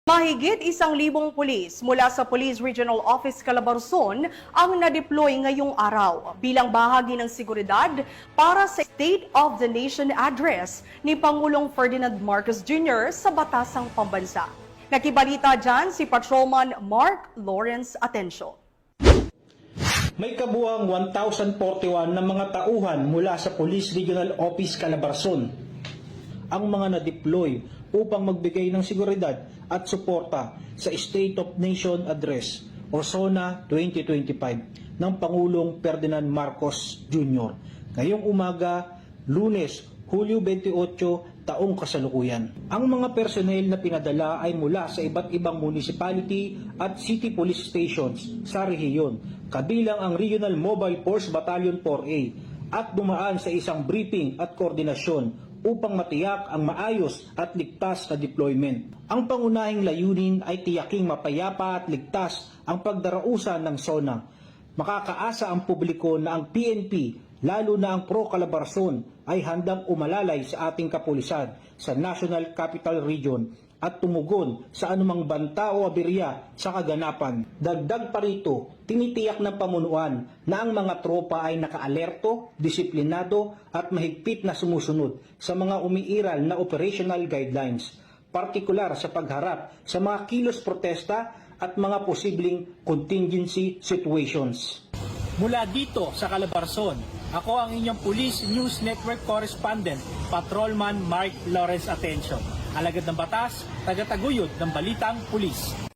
Mahigit 1,000 pulis mula sa Police Regional Office Calabarzon ang na-deploy ngayong araw bilang bahagi ng seguridad para sa State of the Nation Address ni Pangulong Ferdinand Marcos Jr. sa Batasang Pambansa. Nakibalita dyan si Patrolman Mark Lawrence Atencio. May kabuang 1,041 na mga tauhan mula sa Police Regional Office Calabarzon ang mga na-deploy upang magbigay ng seguridad at suporta sa State of Nation Address o SONA 2025 ng Pangulong Ferdinand Marcos Jr. ngayong umaga, Lunes, Hulyo 28, taong kasalukuyan. Ang mga personnel na pinadala ay mula sa iba't ibang municipality at city police stations sa rehiyon, kabilang ang Regional Mobile Force Battalion 4A at dumaan sa isang briefing at koordinasyon upang matiyak ang maayos at ligtas na deployment. Ang pangunahing layunin ay tiyaking mapayapa at ligtas ang pagdarausan ng SONA. Makakaasa ang publiko na ang PNP, lalo na ang Pro Calabarzon, ay handang umalalay sa ating kapulisan sa National Capital Region at tumugon sa anumang banta o aberya sa kaganapan. Dagdag pa rito, tinitiyak ng pamunuan na ang mga tropa ay nakaalerto, disiplinado at mahigpit na sumusunod sa mga umiiral na operational guidelines, partikular sa pagharap sa mga kilos protesta at mga posibleng contingency situations. Mula dito sa Calabarzon, ako ang inyong Police News Network Correspondent, Patrolman Mark Lawrence Atencio. Alagad ng batas, tagataguyod ng balitang pulis.